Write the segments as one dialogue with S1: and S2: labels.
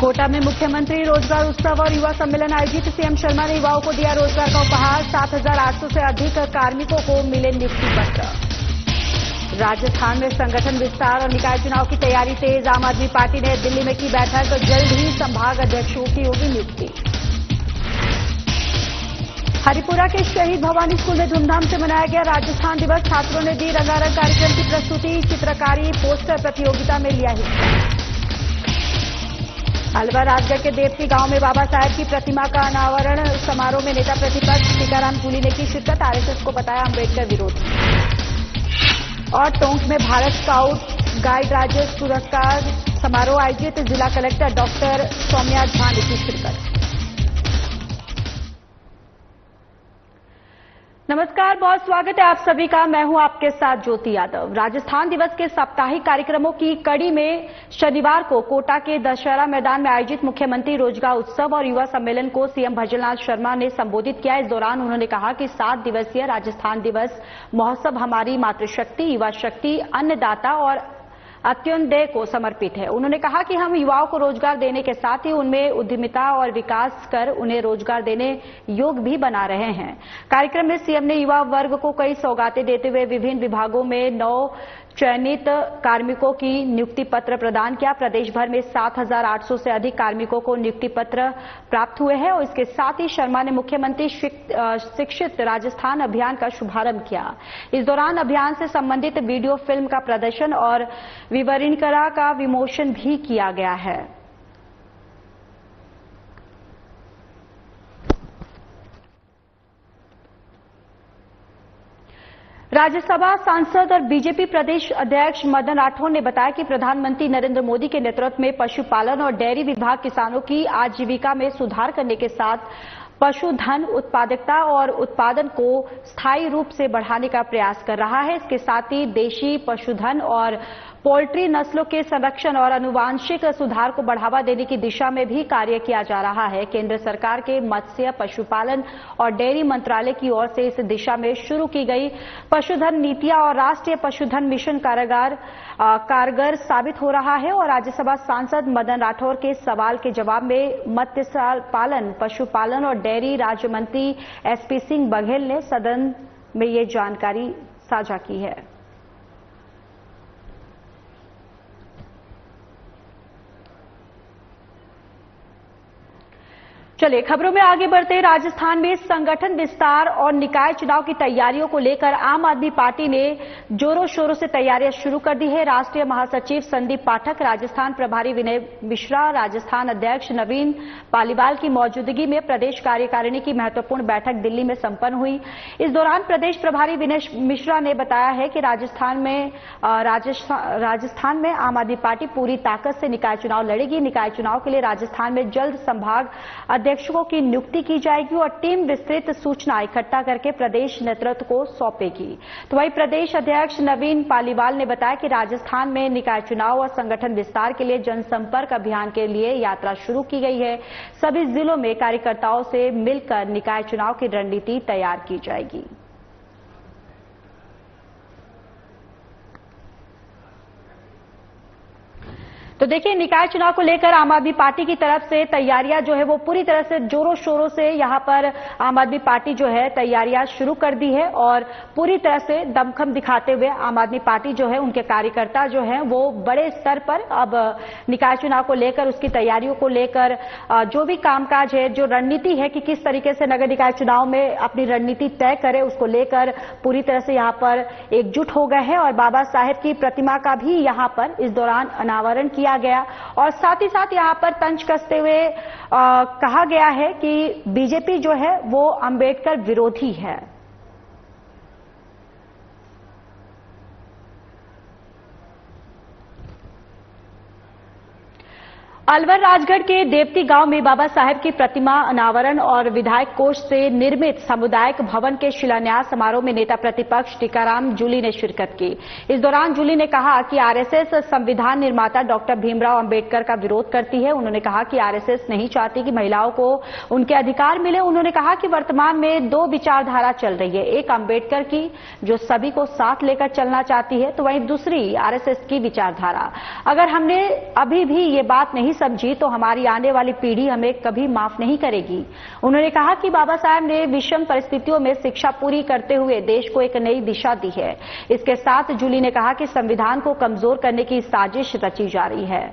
S1: कोटा में मुख्यमंत्री रोजगार उत्सव और युवा सम्मेलन आयोजित। सीएम शर्मा ने युवाओं को दिया रोजगार का उपहार। 7,800 से अधिक कार्मिकों को मिले नियुक्ति पत्र। राजस्थान में संगठन विस्तार और निकाय चुनाव की तैयारी तेज। आम आदमी पार्टी ने दिल्ली में की बैठक। जल्द ही संभाग अध्यक्षों की होगी नियुक्ति। हरिपुरा के शहीद भवानी स्कूल में धूमधाम से मनाया गया राजस्थान दिवस। छात्रों ने दी रंगारंग कार्यक्रम की प्रस्तुति। चित्रकारी पोस्टर प्रतियोगिता में लिया हिस्सा। अलवर राजगढ़ के देवती गांव में बाबा साहेब की प्रतिमा का अनावरण समारोह में नेता प्रतिपक्ष टीकाराम जूली ने की शिरकत। आरएसएस को बताया अम्बेडकर विरोधी। और टोंक में भारत स्काउट गाइड राज्य पुरस्कार समारोह आयोजित। जिला कलेक्टर डॉक्टर सौम्या झा ने की शिरकत। नमस्कार, बहुत स्वागत है आप सभी का। मैं हूं आपके साथ ज्योति यादव। राजस्थान दिवस के साप्ताहिक कार्यक्रमों की कड़ी में शनिवार को कोटा के दशहरा मैदान में आयोजित मुख्यमंत्री रोजगार उत्सव और युवा सम्मेलन को सीएम भजनलाल शर्मा ने संबोधित किया। इस दौरान उन्होंने कहा कि 7 दिवसीय राजस्थान दिवस महोत्सव हमारी मातृशक्ति, युवा शक्ति, अन्नदाता और अत्युन्नय को समर्पित है। उन्होंने कहा कि हम युवाओं को रोजगार देने के साथ ही उनमें उद्यमिता और विकास कर उन्हें रोजगार देने योग्य भी बना रहे हैं। कार्यक्रम में सीएम ने युवा वर्ग को कई सौगातें देते हुए विभिन्न विभागों में 9 चयनित कार्मिकों की नियुक्ति पत्र प्रदान किया। प्रदेश भर में 7,800 से अधिक कार्मिकों को नियुक्ति पत्र प्राप्त हुए हैं और इसके साथ ही शर्मा ने मुख्यमंत्री शिक्षित राजस्थान अभियान का शुभारंभ किया। इस दौरान अभियान से संबंधित वीडियो फिल्म का प्रदर्शन और विवरणिका का विमोचन भी किया गया है। राज्यसभा सांसद और बीजेपी प्रदेश अध्यक्ष मदन राठौर ने बताया कि प्रधानमंत्री नरेंद्र मोदी के नेतृत्व में पशुपालन और डेयरी विभाग किसानों की आजीविका में सुधार करने के साथ पशुधन उत्पादकता और उत्पादन को स्थायी रूप से बढ़ाने का प्रयास कर रहा है। इसके साथ ही देशी पशुधन और पोल्ट्री नस्लों के संरक्षण और आनुवांशिक सुधार को बढ़ावा देने की दिशा में भी कार्य किया जा रहा है। केंद्र सरकार के मत्स्य, पशुपालन और डेयरी मंत्रालय की ओर से इस दिशा में शुरू की गई पशुधन नीतियां और राष्ट्रीय पशुधन मिशन कारगर साबित हो रहा है। और राज्यसभा सांसद मदन राठौर के सवाल के जवाब में मत्स्य पालन, पशुपालन और डेयरी राज्य मंत्री एसपी सिंह बघेल ने सदन में ये जानकारी साझा की है। चलिए खबरों में आगे बढ़ते। राजस्थान में संगठन विस्तार और निकाय चुनाव की तैयारियों को लेकर आम आदमी पार्टी ने जोरों शोरों से तैयारियां शुरू कर दी है। राष्ट्रीय महासचिव संदीप पाठक, राजस्थान प्रभारी विनय मिश्रा, राजस्थान अध्यक्ष नवीन पालीवाल की मौजूदगी में प्रदेश कार्यकारिणी की महत्वपूर्ण बैठक दिल्ली में संपन्न हुई। इस दौरान प्रदेश प्रभारी विनय मिश्रा ने बताया है कि राजस्थान में आम आदमी पार्टी पूरी ताकत से निकाय चुनाव लड़ेगी। निकाय चुनाव के लिए राजस्थान में जल्द संभाग अध्यक्षों की नियुक्ति की जाएगी और टीम विस्तृत सूचना इकट्ठा करके प्रदेश नेतृत्व को सौंपेगी। तो वहीं प्रदेश अध्यक्ष नवीन पालीवाल ने बताया कि राजस्थान में निकाय चुनाव और संगठन विस्तार के लिए जनसंपर्क अभियान के लिए यात्रा शुरू की गई है। सभी जिलों में कार्यकर्ताओं से मिलकर निकाय चुनाव की रणनीति तैयार की जाएगी। तो देखिए, निकाय चुनाव को लेकर आम आदमी पार्टी की तरफ से तैयारियां जो है वो पूरी तरह से जोरों शोरों से यहां पर आम आदमी पार्टी जो है तैयारियां शुरू कर दी है और पूरी तरह से दमखम दिखाते हुए आम आदमी पार्टी जो है उनके कार्यकर्ता जो है वो बड़े स्तर पर अब निकाय चुनाव को लेकर उसकी तैयारियों को लेकर जो भी कामकाज है, जो रणनीति है कि किस तरीके से नगर निकाय चुनाव में अपनी रणनीति तय करे, उसको लेकर पूरी तरह से यहां पर एकजुट हो गए हैं। और बाबा साहेब की प्रतिमा का भी यहां पर इस दौरान अनावरण किया गया और साथ ही साथ यहां पर तंज कसते हुए कहा गया है कि बीजेपी जो है वो अंबेडकर विरोधी है। अलवर राजगढ़ के देवती गांव में बाबा साहेब की प्रतिमा अनावरण और विधायक कोष से निर्मित सामुदायिक भवन के शिलान्यास समारोह में नेता प्रतिपक्ष टीकाराम जूली ने शिरकत की। इस दौरान जूली ने कहा कि आरएसएस संविधान निर्माता डॉक्टर भीमराव अंबेडकर का विरोध करती है। उन्होंने कहा कि आरएसएस नहीं चाहती कि महिलाओं को उनके अधिकार मिले। उन्होंने कहा कि वर्तमान में 2 विचारधारा चल रही है, एक अंबेडकर की जो सभी को साथ लेकर चलना चाहती है, तो वहीं दूसरी आरएसएस की विचारधारा। अगर हमने अभी भी ये बात नहीं समझी तो हमारी आने वाली पीढ़ी हमें कभी माफ नहीं करेगी। उन्होंने कहा कि बाबा साहब ने विषम परिस्थितियों में शिक्षा पूरी करते हुए देश को एक नई दिशा दी है। इसके साथ जूली ने कहा कि संविधान को कमजोर करने की साजिश रची जा रही है।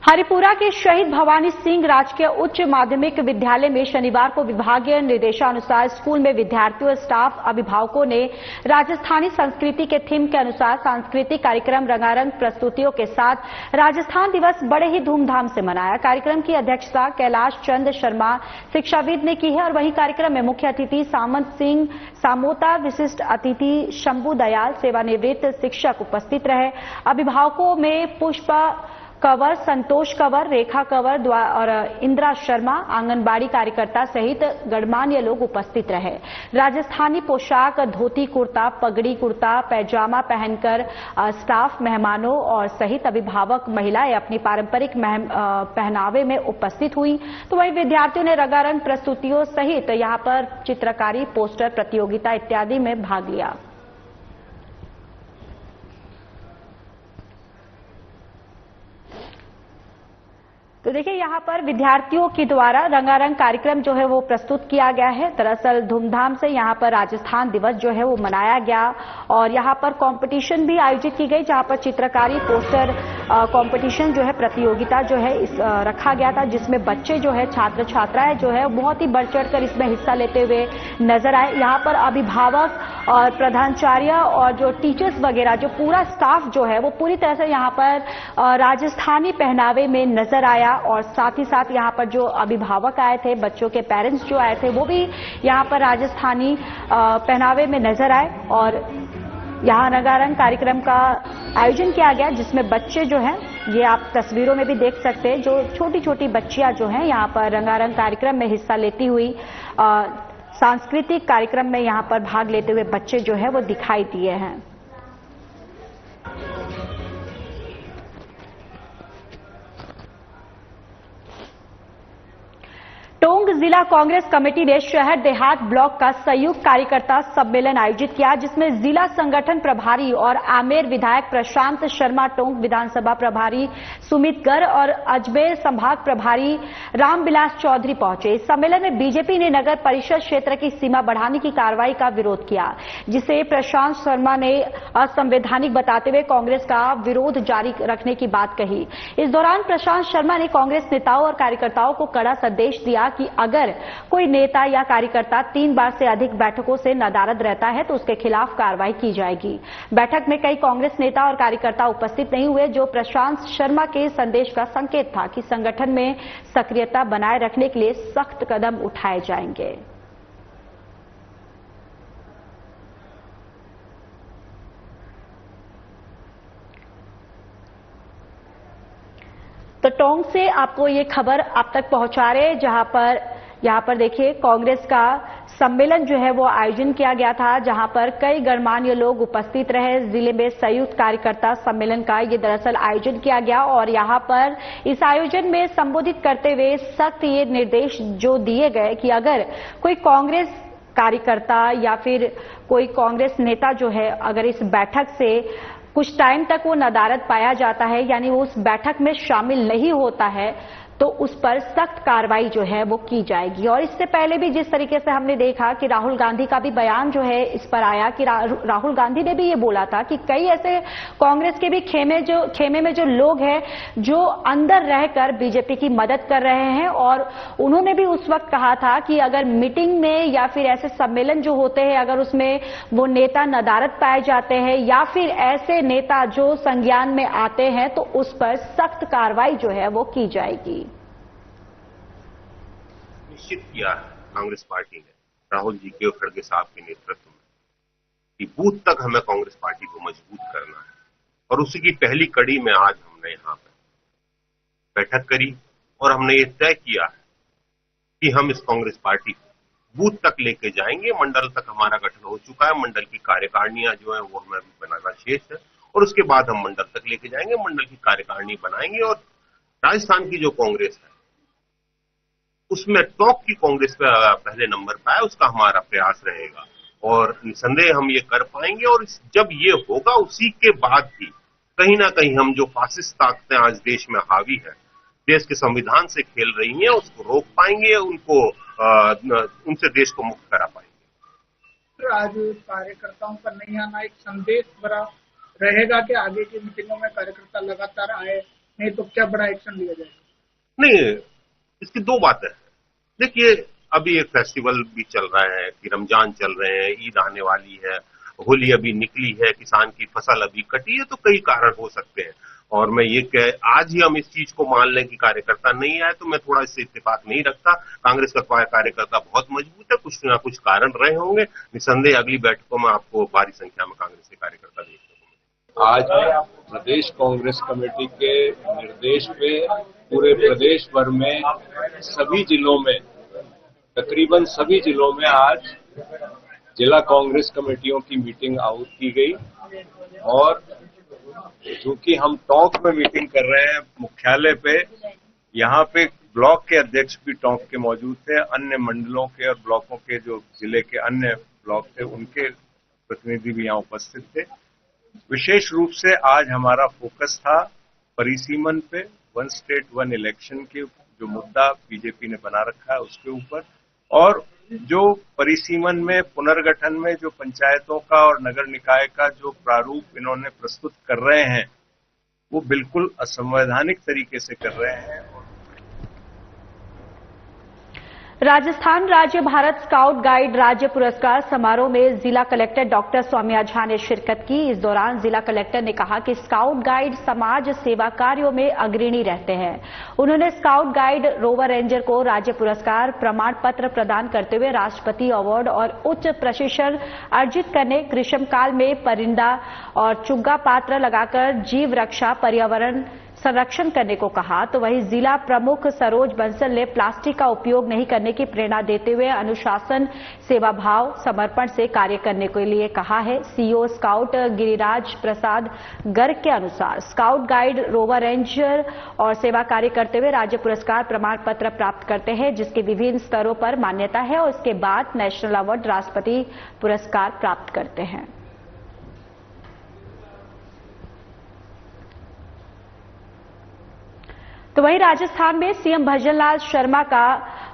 S1: हरिपुरा के शहीद भवानी सिंह राजकीय उच्च माध्यमिक विद्यालय में शनिवार को विभागीय निर्देशानुसार स्कूल में विद्यार्थियों, स्टाफ, अभिभावकों ने राजस्थानी संस्कृति के थीम के अनुसार सांस्कृतिक कार्यक्रम रंगारंग प्रस्तुतियों के साथ राजस्थान दिवस बड़े ही धूमधाम से मनाया। कार्यक्रम की अध्यक्षता कैलाश चंद शर्मा शिक्षाविद ने की है और वहीं कार्यक्रम में मुख्य अतिथि सामंत सिंह सामोता, विशिष्ट अतिथि शंभू दयाल, सेवानिवृत्त शिक्षक उपस्थित रहे। अभिभावकों में पुष्पा कंवर, संतोष कंवर, रेखा कंवर और इंदिरा शर्मा, आंगनबाड़ी कार्यकर्ता सहित गणमान्य लोग उपस्थित रहे। राजस्थानी पोशाक धोती कुर्ता, पगड़ी कुर्ता, पैजामा पहनकर स्टाफ, मेहमानों और सहित अभिभावक महिलाएं अपनी पारंपरिक पहनावे में उपस्थित हुई। तो वहीं विद्यार्थियों ने रंगारंग प्रस्तुतियों सहित यहां पर चित्रकारी, पोस्टर प्रतियोगिता इत्यादि में भाग लिया। तो देखिए यहाँ पर विद्यार्थियों के द्वारा रंगारंग कार्यक्रम जो है वो प्रस्तुत किया गया है। दरअसल धूमधाम से यहाँ पर राजस्थान दिवस जो है वो मनाया गया और यहाँ पर कंपटीशन भी आयोजित की गई, जहाँ पर चित्रकारी, पोस्टर कंपटीशन जो है, प्रतियोगिता जो है रखा गया था, जिसमें बच्चे जो है, छात्र छात्राएं जो है बहुत ही बढ़ चढ़कर इसमें हिस्सा लेते हुए नजर आए। यहाँ पर अभिभावक और प्रधानाचार्य और जो टीचर्स वगैरह, जो पूरा स्टाफ जो है वो पूरी तरह से यहाँ पर राजस्थानी पहनावे में नजर आया और साथ ही साथ यहाँ पर जो अभिभावक आए थे, बच्चों के पेरेंट्स जो आए थे, वो भी यहाँ पर राजस्थानी पहनावे में नजर आए और यहाँ रंगारंग कार्यक्रम का आयोजन किया गया, जिसमें बच्चे जो हैं, ये आप तस्वीरों में भी देख सकते हैं, जो छोटी छोटी बच्चियां जो हैं यहाँ पर रंगारंग कार्यक्रम में हिस्सा लेती हुई, सांस्कृतिक कार्यक्रम में यहाँ पर भाग लेते हुए बच्चे जो है वो दिखाई दिए हैं। टोंक जिला कांग्रेस कमेटी ने शहर देहात ब्लॉक का संयुक्त कार्यकर्ता सम्मेलन आयोजित किया, जिसमें जिला संगठन प्रभारी और आमेर विधायक प्रशांत शर्मा, टोंक विधानसभा प्रभारी सुमित गर्ग और अजमेर संभाग प्रभारी रामविलास चौधरी पहुंचे। इस सम्मेलन में बीजेपी ने नगर परिषद क्षेत्र की सीमा बढ़ाने की कार्रवाई का विरोध किया, जिसे प्रशांत शर्मा ने असंवैधानिक बताते हुए कांग्रेस का विरोध जारी रखने की बात कही। इस दौरान प्रशांत शर्मा ने कांग्रेस नेताओं और कार्यकर्ताओं को कड़ा संदेश दिया कि अगर कोई नेता या कार्यकर्ता 3 बार से अधिक बैठकों से नदारद रहता है तो उसके खिलाफ कार्रवाई की जाएगी। बैठक में कई कांग्रेस नेता और कार्यकर्ता उपस्थित नहीं हुए, जो प्रशांत शर्मा के संदेश का संकेत था कि संगठन में सक्रियता बनाए रखने के लिए सख्त कदम उठाए जाएंगे। तो टोंक से आपको ये खबर आप तक पहुंचा रहे हैं, जहां पर यहाँ पर देखिए कांग्रेस का सम्मेलन जो है वो आयोजन किया गया था, जहां पर कई गणमान्य लोग उपस्थित रहे। जिले में संयुक्त कार्यकर्ता सम्मेलन का ये दरअसल आयोजन किया गया और यहाँ पर इस आयोजन में संबोधित करते हुए सख्त ये निर्देश जो दिए गए कि अगर कोई कांग्रेस कार्यकर्ता या फिर कोई कांग्रेस नेता जो है अगर इस बैठक से कुछ टाइम तक वो नदारद पाया जाता है, यानी वो उस बैठक में शामिल नहीं होता है, तो उस पर सख्त कार्रवाई जो है वो की जाएगी। और इससे पहले भी जिस तरीके से हमने देखा कि राहुल गांधी का भी बयान जो है इस पर आया कि राहुल गांधी ने भी ये बोला था कि कई ऐसे कांग्रेस के भी खेमे में जो लोग हैं जो अंदर रहकर बीजेपी की मदद कर रहे हैं, और उन्होंने भी उस वक्त कहा था कि अगर मीटिंग में या फिर ऐसे सम्मेलन जो होते हैं अगर उसमें वो नेता नदारद पाए जाते हैं या फिर ऐसे नेता जो संज्ञान में आते हैं तो उस पर सख्त कार्रवाई जो है वो की जाएगी।
S2: निश्चित किया है कांग्रेस पार्टी ने राहुल जी के और खड़गे साहब के नेतृत्व में कि बूथ तक हमें कांग्रेस पार्टी को मजबूत करना है, और उसी की पहली कड़ी में आज हमने यहाँ पर बैठक करी और हमने ये तय किया है कि हम इस कांग्रेस पार्टी को बूथ तक लेके जाएंगे। मंडल तक हमारा गठन हो चुका है, मंडल की कार्यकारिणियां जो है वो हमें अभी बनाना शेष है और उसके बाद हम मंडल तक लेके जाएंगे, मंडल की कार्यकारिणी बनाएंगे और राजस्थान की जो कांग्रेस है उसमें टॉक की कांग्रेस पहले नंबर पर आए, उसका हमारा प्रयास रहेगा और निसंदेह हम ये कर पाएंगे। और जब ये होगा उसी के बाद ही कहीं ना कहीं हम जो फासिस्ट ताकतें आज देश में हावी है, देश के संविधान से खेल रही हैं, उसको रोक पाएंगे, उनसे देश को मुक्त करा पाएंगे।
S3: आज कार्यकर्ताओं का नहीं आना एक संदेश बड़ा रहेगा कि आगे की मीटिंगों में कार्यकर्ता लगातार आए, नहीं तो क्या बड़ा एक्शन लिया जाएगा?
S2: नहीं, इसकी दो बातें हैं। देखिए, अभी एक फेस्टिवल भी चल रहा है कि रमजान चल रहे हैं, ईद आने वाली है, होली अभी निकली है, किसान की फसल अभी कटी है, तो कई कारण हो सकते हैं। और मैं ये आज ही हम इस चीज को मान लें कि कार्यकर्ता नहीं आए तो मैं थोड़ा इससे इत्तेफाक नहीं रखता। कांग्रेस का कार्यकर्ता बहुत मजबूत है, कुछ ना कुछ कारण रहे होंगे। निसंदेह अगली बैठकों में आपको भारी संख्या में कांग्रेस के कार्यकर्ता देखने को मिलेंगे।
S4: आज प्रदेश कांग्रेस कमेटी के निर्देश पे पूरे प्रदेश भर में सभी जिलों में, तकरीबन सभी जिलों में आज जिला कांग्रेस कमेटियों की मीटिंग आउट की गई। और चूंकि हम टॉक में मीटिंग कर रहे हैं मुख्यालय पे, यहाँ पे ब्लॉक के अध्यक्ष भी टॉक के मौजूद थे, अन्य मंडलों के और ब्लॉकों के जो जिले के अन्य ब्लॉक थे उनके प्रतिनिधि भी यहाँ उपस्थित थे। विशेष रूप से आज हमारा फोकस था परिसीमन पे, वन स्टेट वन इलेक्शन के जो मुद्दा बीजेपी ने बना रखा है उसके ऊपर, और जो परिसीमन में पुनर्गठन में जो पंचायतों का और नगर निकाय का जो प्रारूप इन्होंने प्रस्तुत कर रहे हैं वो बिल्कुल असंवैधानिक तरीके से कर रहे हैं।
S1: राजस्थान राज्य भारत स्काउट गाइड राज्य पुरस्कार समारोह में जिला कलेक्टर डॉक्टर सौम्या झा ने शिरकत की। इस दौरान जिला कलेक्टर ने कहा कि स्काउट गाइड समाज सेवा कार्यों में अग्रणी रहते हैं। उन्होंने स्काउट गाइड रोवर रेंजर को राज्य पुरस्कार प्रमाण पत्र प्रदान करते हुए राष्ट्रपति अवार्ड और उच्च प्रशिक्षण अर्जित करने, ग्रीष्मकाल में परिंदा और चुग्गा पात्र लगाकर जीव रक्षा पर्यावरण संरक्षण करने को कहा। तो वहीं जिला प्रमुख सरोज बंसल ने प्लास्टिक का उपयोग नहीं करने की प्रेरणा देते हुए अनुशासन, सेवाभाव, समर्पण से कार्य करने के लिए कहा है। सीईओ स्काउट गिरिराज प्रसाद गर्ग के अनुसार स्काउट गाइड रोवर रेंजर और सेवा कार्य करते हुए राज्य पुरस्कार प्रमाण पत्र प्राप्त करते हैं, जिसके विभिन्न स्तरों पर मान्यता है और उसके बाद नेशनल अवार्ड, राष्ट्रपति पुरस्कार प्राप्त करते हैं। तो वहीं राजस्थान में सीएम भजनलाल शर्मा का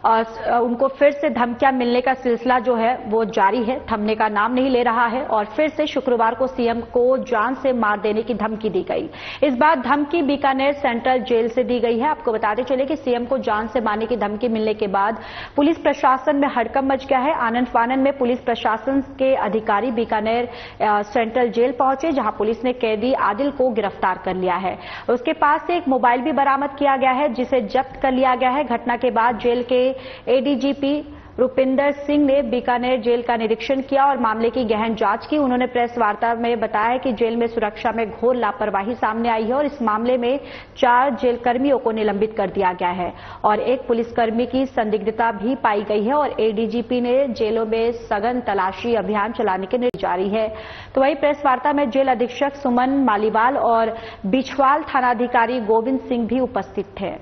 S1: उनको फिर से धमकियां मिलने का सिलसिला जो है वो जारी है, थमने का नाम नहीं ले रहा है और फिर से शुक्रवार को सीएम को जान से मार देने की धमकी दी गई। इस बार धमकी बीकानेर सेंट्रल जेल से दी गई है। आपको बताते चले कि सीएम को जान से मारने की धमकी मिलने के बाद पुलिस प्रशासन में हड़कंप मच गया है। आनंद फानन में पुलिस प्रशासन के अधिकारी बीकानेर सेंट्रल जेल पहुंचे, जहां पुलिस ने कैदी आदिल को गिरफ्तार कर लिया है। उसके पास से एक मोबाइल भी बरामद किया गया है, जिसे जब्त कर लिया गया है। घटना के बाद जेल के एडीजीपी रुपिंदर सिंह ने बीकानेर जेल का निरीक्षण किया और मामले की गहन जांच की। उन्होंने प्रेस वार्ता में बताया कि जेल में सुरक्षा में घोर लापरवाही सामने आई है और इस मामले में 4 जेल कर्मियों को निलंबित कर दिया गया है और एक पुलिसकर्मी की संदिग्धता भी पाई गई है और एडीजीपी ने जेलों में सघन तलाशी अभियान चलाने के निर्देश जारी है। तो वहीं प्रेस वार्ता में जेल अधीक्षक सुमन मालीवाल और बिछवाल थानाधिकारी गोविंद सिंह भी उपस्थित थे।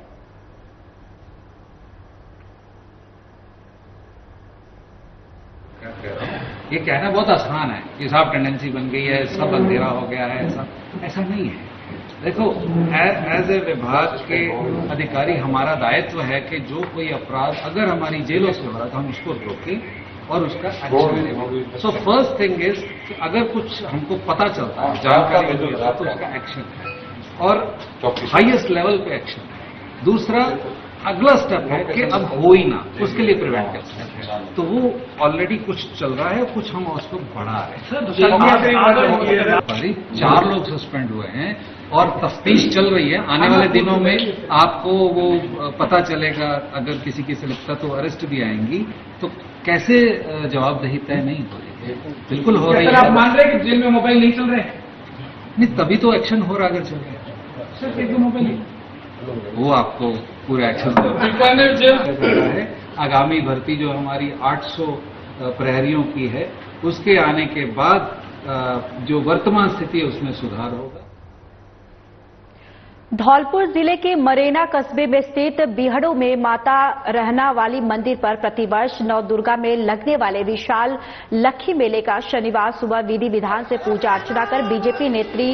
S5: ये कहना बहुत आसान है कि साहब टेंडेंसी बन गई है, सब अंधेरा हो गया है, ऐसा नहीं है। देखो, एज ए विभाग के अधिकारी हमारा दायित्व है कि जो कोई अपराध अगर हमारी जेलों से हो रहा है तो हम उसको रोकें और उसका एक्शन लें। सो फर्स्ट थिंग इज कि अगर कुछ हमको पता चलता है, जानकारी मिलती है, तो उसका एक्शन है और हाईएस्ट लेवल पे एक्शन है। दूसरा अगला स्टेप है कि अब हो ही ना, उसके लिए प्रिवेंटिव स्टेप है। तो वो ऑलरेडी कुछ चल रहा है, कुछ हम उसको बढ़ा रहे हैं। 4 लोग सस्पेंड हुए हैं और तफ्तीश चल रही है। आने वाले दिनों में आपको वो पता चलेगा, अगर किसी की से तो अरेस्ट भी आएंगी, तो कैसे जवाबदेही तय नहीं हो रही है, बिल्कुल हो रही है।
S3: आप मान रहे हैं कि जेल में मोबाइल नहीं चल रहे हैं?
S5: नहीं, तभी तो एक्शन हो रहा अगर चल रहा है।
S3: सिर्फ एक मोबाइल,
S5: वो आपको पूरा एक्शन है। आगामी भर्ती जो हमारी 800 प्रहरियों की है, उसके आने के बाद जो वर्तमान स्थिति है उसमें सुधार होगा।
S1: धौलपुर जिले के मरेना कस्बे में स्थित बिहड़ों में माता रहना वाली मंदिर पर प्रतिवर्ष नवदुर्गा में लगने वाले विशाल लक्खी मेले का शनिवार सुबह विधि विधान से पूजा अर्चना कर बीजेपी नेत्री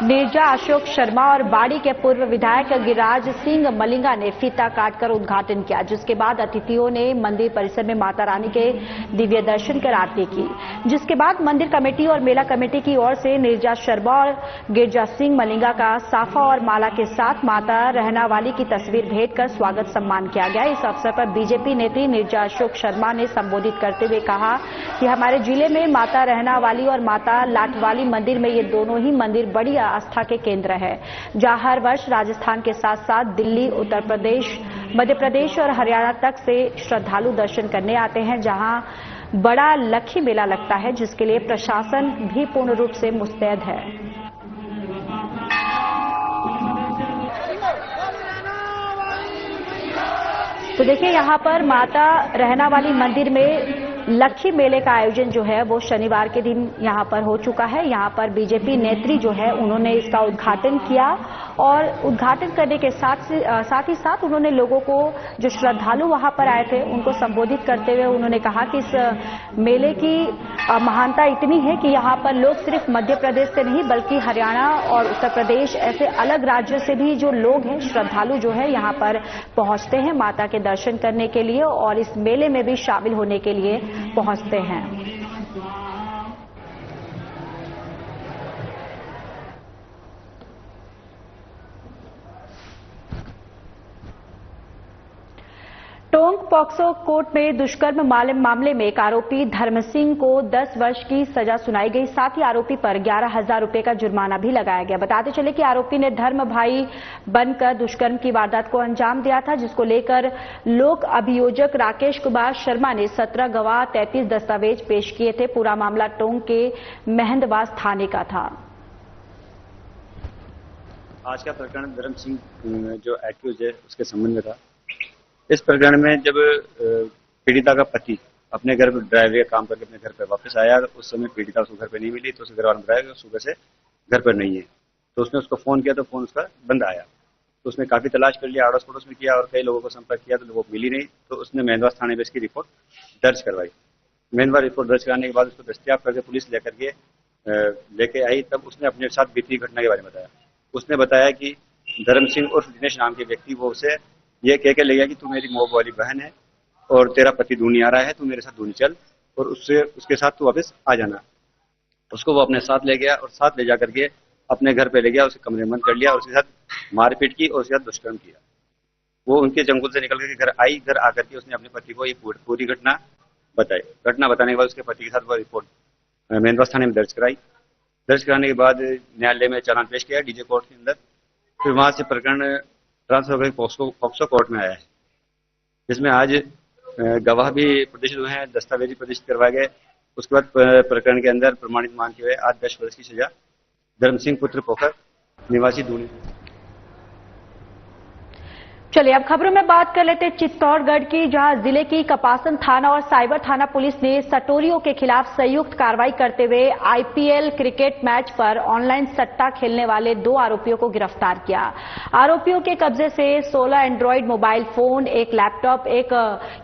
S1: नीरजा अशोक शर्मा और बाड़ी के पूर्व विधायक गिरिराज सिंह मलिंगा ने फीता काटकर उद्घाटन किया, जिसके बाद अतिथियों ने मंदिर परिसर में माता रानी के दिव्य दर्शन कर आरती की, जिसके बाद मंदिर कमेटी और मेला कमेटी की ओर से नीरजा शर्मा और गिरिराज सिंह मलिंगा का साफा और माला के साथ माता रहना वाली की तस्वीर भेंट कर स्वागत सम्मान किया गया। इस अवसर पर बीजेपी नेत्री नीरजा अशोक शर्मा ने संबोधित करते हुए कहा कि हमारे जिले में माता रहना वाली और माता लाठवाली मंदिर में ये दोनों ही मंदिर बड़ी आस्था के केंद्र है, जहां हर वर्ष राजस्थान के साथ साथ दिल्ली, उत्तर प्रदेश, मध्य प्रदेश और हरियाणा तक से श्रद्धालु दर्शन करने आते हैं, जहां बड़ा लक्खी मेला लगता है, जिसके लिए प्रशासन भी पूर्ण रूप से मुस्तैद है। तो देखिए, यहां पर माता रहना वाली मंदिर में लक्खी मेले का आयोजन जो है वो शनिवार के दिन यहां पर हो चुका है। यहां पर बीजेपी नेत्री जो है उन्होंने इसका उद्घाटन किया और उद्घाटन करने के साथ ही साथ उन्होंने लोगों को, जो श्रद्धालु वहां पर आए थे, उनको संबोधित करते हुए उन्होंने कहा कि इस मेले की महानता इतनी है कि यहां पर लोग सिर्फ मध्य प्रदेश से नहीं बल्कि हरियाणा और उत्तर प्रदेश ऐसे अलग राज्यों से भी जो लोग हैं, श्रद्धालु जो है यहां पर पहुंचते हैं माता के दर्शन करने के लिए और इस मेले में भी शामिल होने के लिए पहुंचते हैं। टोंक पॉक्सो कोर्ट में दुष्कर्म मामले में एक आरोपी धर्म सिंह को 10 वर्ष की सजा सुनाई गई। साथ ही आरोपी पर 11,000 रुपए का जुर्माना भी लगाया गया। बताते चले कि आरोपी ने धर्म भाई बनकर दुष्कर्म की वारदात को अंजाम दिया था, जिसको लेकर लोक अभियोजक राकेश कुमार शर्मा ने 17 गवाह 33 दस्तावेज पेश किए थे। पूरा मामला टोंक के महंदवास थाने का था।
S6: आज का प्रकरण धर्म सिंह जो एक्यूज है उसके संबंध में था। इस प्रकरण में जब पीड़िता का पति अपने घर पर ड्राइवरी का काम करके अपने घर पर वापस आया, उस समय पीड़िता उसको घर पर नहीं मिली, तो उसके घर वालों ने बताया कि सुबह से घर पर नहीं है। तो उसने उसको फोन किया तो फोन उसका बंद आया। तो उसने काफी तलाश कर लिया, अड़ोस पड़ोस में किया और कई लोगों को संपर्क किया, तो लोगों को मिली नहीं। तो उसने महंदवास थाने में इसकी रिपोर्ट दर्ज करवाई। महंदवास रिपोर्ट दर्ज कराने के बाद उसको दस्तयाब करके पुलिस लेके आई। तब उसने अपने साथ बीती घटना के बारे में बताया। उसने बताया कि धर्म सिंह उर्फ दिनेश नाम के व्यक्ति वो उसे ये कह के ले गया कि तू मेरी मोब वाली बहन है और तेरा पति दूनी आ रहा है, तू मेरे साथ दूनी चल और उसके साथ तू वापस आ जाना। उसको वो अपने साथ ले गया और साथ ले जाकर के अपने घर पे ले गया, उसे कमरे में बंद कर लिया और उसके साथ मारपीट की और उसके साथ दुष्कर्म किया। वो उनके चंगुल से निकल करके घर आई। घर आकर के उसने अपने पति को ये पूरी घटना बताई। घटना बताने के बाद उसके पति के साथ वो रिपोर्ट महंदवास थाने में दर्ज कराई। दर्ज कराने के बाद न्यायालय में चालान पेश किया डीजे कोर्ट के अंदर। फिर वहां से प्रकरण ट्रांसफर होकर पॉक्सो कोर्ट में आया है, जिसमें आज गवाह भी प्रदर्शित हुए हैं, दस्तावेज भी प्रदर्शित करवाए गए। उसके बाद प्रकरण के अंदर प्रमाणित मानते हुए आज 10 वर्ष की सजा धर्म सिंह पुत्र पोखर निवासी दूनी।
S1: चलिए अब खबरों में बात कर लेते हैं चित्तौड़गढ़ की, जहां जिले की कपासन थाना और साइबर थाना पुलिस ने सटोरियों के खिलाफ संयुक्त कार्रवाई करते हुए आईपीएल क्रिकेट मैच पर ऑनलाइन सट्टा खेलने वाले 2 आरोपियों को गिरफ्तार किया। आरोपियों के कब्जे से 16 Android mobile phone, 1 laptop, 1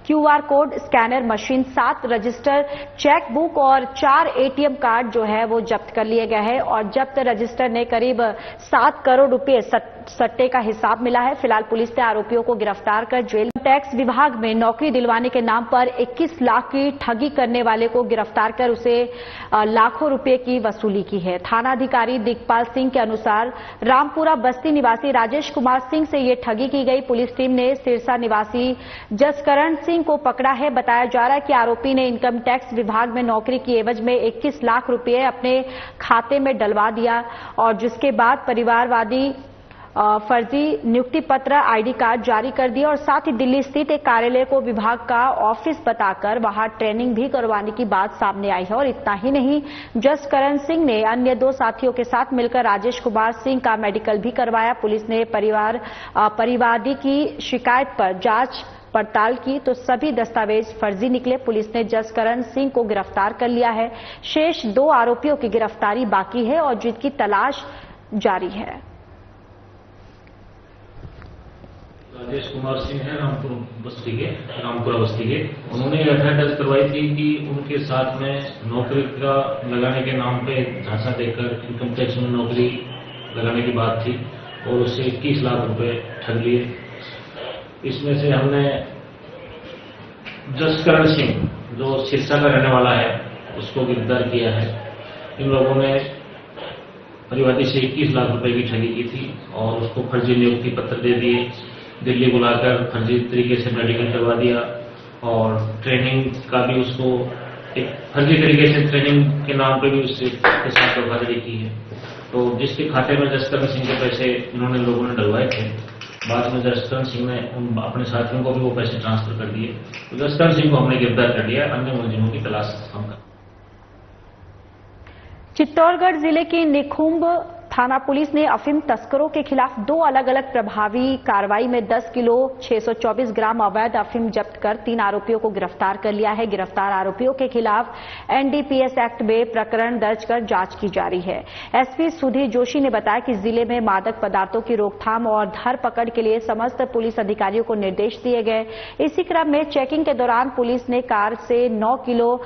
S1: QR code scanner machine, 7 register cheque book और 4 एटीएम कार्ड जो है वो जब्त कर लिए गए हैं और जब्त रजिस्टर ने करीब 7 करोड़ रुपए सट्टे का हिसाब मिला है। फिलहाल पुलिस ने आरोपियों को गिरफ्तार कर जेल टैक्स विभाग में नौकरी दिलवाने के नाम पर 21 लाख की ठगी करने वाले को गिरफ्तार कर उसे लाखों रुपए की वसूली की है। थानाधिकारी दिग्पाल सिंह के अनुसार रामपुरा बस्ती निवासी राजेश कुमार सिंह से ये ठगी की गई। पुलिस टीम ने सिरसा निवासी जसकरण सिंह को पकड़ा है। बताया जा रहा है कि आरोपी ने इनकम टैक्स विभाग में नौकरी की एवज में 21 लाख रुपए अपने खाते में डलवा दिया और जिसके बाद परिवारवादी फर्जी नियुक्ति पत्र, आईडी कार्ड जारी कर दिया और साथ ही दिल्ली स्थित एक कार्यालय को विभाग का ऑफिस बताकर वहां ट्रेनिंग भी करवाने की बात सामने आई है। और इतना ही नहीं, जसकरण सिंह ने अन्य 2 साथियों के साथ मिलकर राजेश कुमार सिंह का मेडिकल भी करवाया। पुलिस ने परिवादी की शिकायत पर जांच पड़ताल की तो सभी दस्तावेज फर्जी निकले। पुलिस ने जसकरण सिंह को गिरफ्तार कर लिया है। शेष 2 आरोपियों की गिरफ्तारी बाकी है और जिनकी तलाश जारी है।
S7: राजेश कुमार सिंह है रामपुरा बस्ती के। उन्होंने एफआईआर दर्ज करवाई थी कि उनके साथ में नौकरी का लगाने के नाम पे झांसा देकर इनकम टैक्स में नौकरी लगाने की बात थी और उससे 21 लाख रुपए ठग लिए। इसमें से हमने जसकरण सिंह जो सिरसा का रहने वाला है उसको गिरफ्तार किया है। इन लोगों ने परिवादी से 21 लाख रुपए की ठगी की थी और उसको फर्जी नियुक्ति पत्र दे दिए, दिल्ली बुलाकर फर्जी तरीके से मेडिकल करवा दिया और ट्रेनिंग का भी उसको एक फर्जी तरीके से ट्रेनिंग के नाम पे भी उसके साथ धोखाधड़ी की है। तो जिसके खाते में जसकरण सिंह के पैसे इन्होंने लोगों ने डलवाए थे, बाद में जसकरण सिंह ने अपने साथियों को भी वो पैसे ट्रांसफर कर दिए। तो जसकरण सिंह को हमने गिरफ्तार कर लिया, अन्य मुलजिमों की तलाश हम कर।
S1: चित्तौड़गढ़ जिले की निखुंभ थाना पुलिस ने अफीम तस्करों के खिलाफ 2 अलग अलग प्रभावी कार्रवाई में 10 किलो 624 ग्राम अवैध अफीम जब्त कर 3 आरोपियों को गिरफ्तार कर लिया है। गिरफ्तार आरोपियों के खिलाफ एनडीपीएस एक्ट में प्रकरण दर्ज कर जांच की जा रही है। एसपी सुधीर जोशी ने बताया कि जिले में मादक पदार्थों की रोकथाम और धरपकड़ के लिए समस्त पुलिस अधिकारियों को निर्देश दिए गए। इसी क्रम में चेकिंग के दौरान पुलिस ने कार से 9 किलो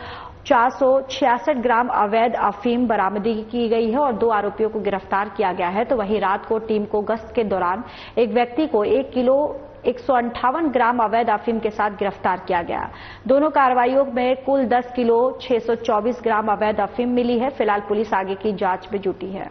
S1: 466 ग्राम अवैध अफीम बरामदी की गई है और 2 आरोपियों को गिरफ्तार किया गया है। तो वहीं रात को टीम को गश्त के दौरान एक व्यक्ति को 1 किलो 158 ग्राम अवैध अफीम के साथ गिरफ्तार किया गया। दोनों कार्रवाइयों में कुल 10 किलो 624 ग्राम अवैध अफीम मिली है। फिलहाल पुलिस आगे की जांच में जुटी है।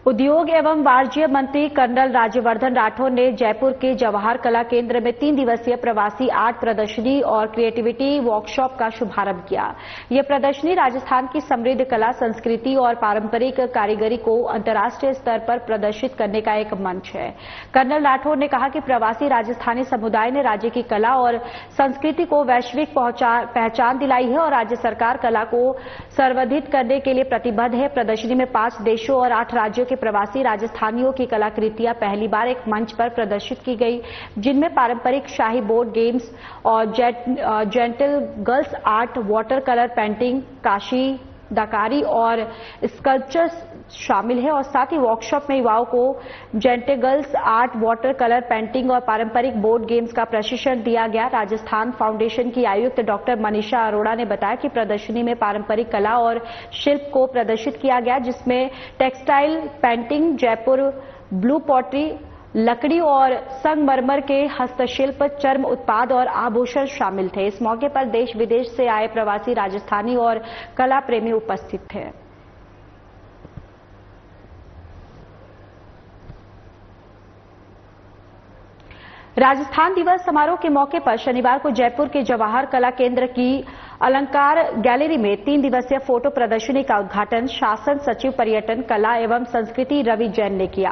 S1: उद्योग एवं वाणिज्य मंत्री कर्नल राज्यवर्धन राठौर ने जयपुर के जवाहर कला केंद्र में 3 दिवसीय प्रवासी आर्ट प्रदर्शनी और क्रिएटिविटी वर्कशॉप का शुभारंभ किया। यह प्रदर्शनी राजस्थान की समृद्ध कला, संस्कृति और पारंपरिक कारीगरी को अंतर्राष्ट्रीय स्तर पर प्रदर्शित करने का एक मंच है। कर्नल राठौर ने कहा कि प्रवासी राजस्थानी समुदाय ने राज्य की कला और संस्कृति को वैश्विक पहचान दिलाई है और राज्य सरकार कला को संवर्धित करने के लिए प्रतिबद्ध है। प्रदर्शनी में 5 देशों और 8 राज्यों के प्रवासी राजस्थानियों की कलाकृतियां पहली बार एक मंच पर प्रदर्शित की गई, जिनमें पारंपरिक शाही बोर्ड गेम्स और gentle girls art, water colour painting, काशी दकारी और स्कल्पचर्स शामिल है। और साथ ही वर्कशॉप में युवाओं को जेंटेगल्स आर्ट, वाटर कलर पेंटिंग और पारंपरिक बोर्ड गेम्स का प्रशिक्षण दिया गया। राजस्थान फाउंडेशन की आयुक्त डॉक्टर मनीषा अरोड़ा ने बताया कि प्रदर्शनी में पारंपरिक कला और शिल्प को प्रदर्शित किया गया, जिसमें textile painting, Jaipur blue pottery, लकड़ी और संगमरमर के हस्तशिल्प, चर्म उत्पाद और आभूषण शामिल थे। इस मौके पर देश विदेश से आए प्रवासी राजस्थानी और कला प्रेमी उपस्थित थे। राजस्थान दिवस समारोह के मौके पर शनिवार को जयपुर के जवाहर कला केंद्र की अलंकार गैलरी में 3 दिवसीय फोटो प्रदर्शनी का उद्घाटन शासन सचिव पर्यटन, कला एवं संस्कृति रवि जैन ने किया।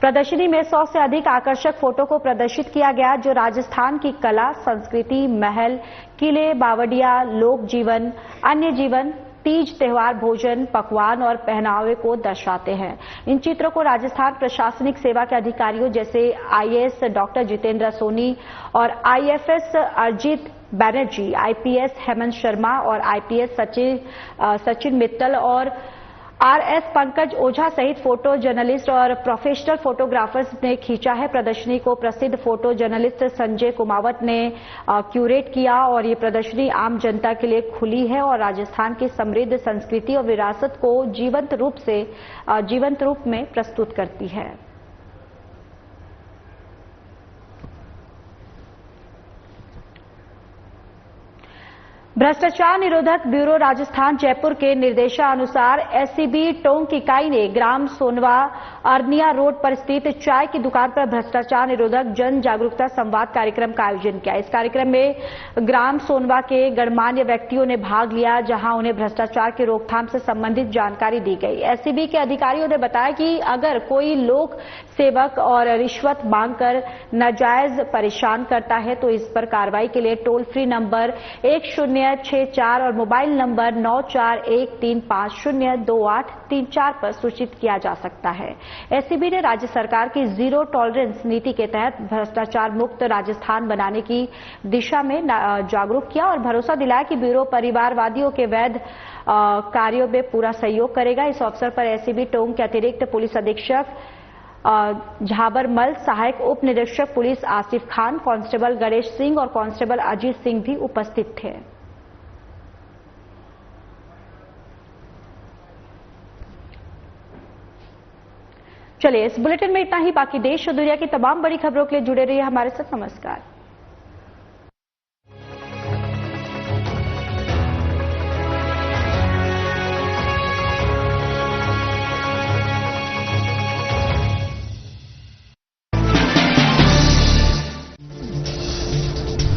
S1: प्रदर्शनी में 100 से अधिक आकर्षक फोटो को प्रदर्शित किया गया, जो राजस्थान की कला, संस्कृति, महल, किले, बावड़िया, लोक जीवन, अन्य जीवन, तीज त्योहार, भोजन, पकवान और पहनावे को दर्शाते हैं। इन चित्रों को राजस्थान प्रशासनिक सेवा के अधिकारियों जैसे आईएएस डॉक्टर जितेंद्र सोनी और आईएफएस अरिजीत बैनर्जी, आईपीएस हेमंत शर्मा और आईपीएस सचिन मित्तल और आरएस पंकज ओझा सहित फोटो जर्नलिस्ट और प्रोफेशनल फोटोग्राफर्स ने खींचा है। प्रदर्शनी को प्रसिद्ध फोटो जर्नलिस्ट संजय कुमावत ने क्यूरेट किया और ये प्रदर्शनी आम जनता के लिए खुली है और राजस्थान की समृद्ध संस्कृति और विरासत को जीवंत रूप में प्रस्तुत करती है। भ्रष्टाचार निरोधक ब्यूरो राजस्थान जयपुर के निर्देशानुसार एससीबी टोंक की इकाई ने ग्राम सोनवा अरनिया रोड पर स्थित चाय की दुकान पर भ्रष्टाचार निरोधक जन जागरूकता संवाद कार्यक्रम का आयोजन किया। इस कार्यक्रम में ग्राम सोनवा के गणमान्य व्यक्तियों ने भाग लिया, जहां उन्हें भ्रष्टाचार की रोकथाम से संबंधित जानकारी दी गई। एससीबी के अधिकारियों ने बताया कि अगर कोई लोक सेवक और रिश्वत मांगकर नाजायज परेशान करता है तो इस पर कार्रवाई के लिए टोल फ्री नंबर 10 064 और मोबाइल नंबर 9413502834 पर सूचित किया जा सकता है। एसीबी ने राज्य सरकार की जीरो टॉलरेंस नीति के तहत भ्रष्टाचार मुक्त राजस्थान बनाने की दिशा में जागरूक किया और भरोसा दिलाया कि ब्यूरो परिवारवादियों के वैध कार्यों में पूरा सहयोग करेगा। इस अवसर पर एसीबी टोंक के अतिरिक्त पुलिस अधीक्षक झाबरमल, सहायक उप निरीक्षक पुलिस आसिफ खान, कांस्टेबल गणेश सिंह और कांस्टेबल अजीत सिंह भी उपस्थित थे। चलिए, इस बुलेटिन में इतना ही। बाकी देश और दुनिया की तमाम बड़ी खबरों के लिए जुड़े रहिए हमारे साथ। नमस्कार।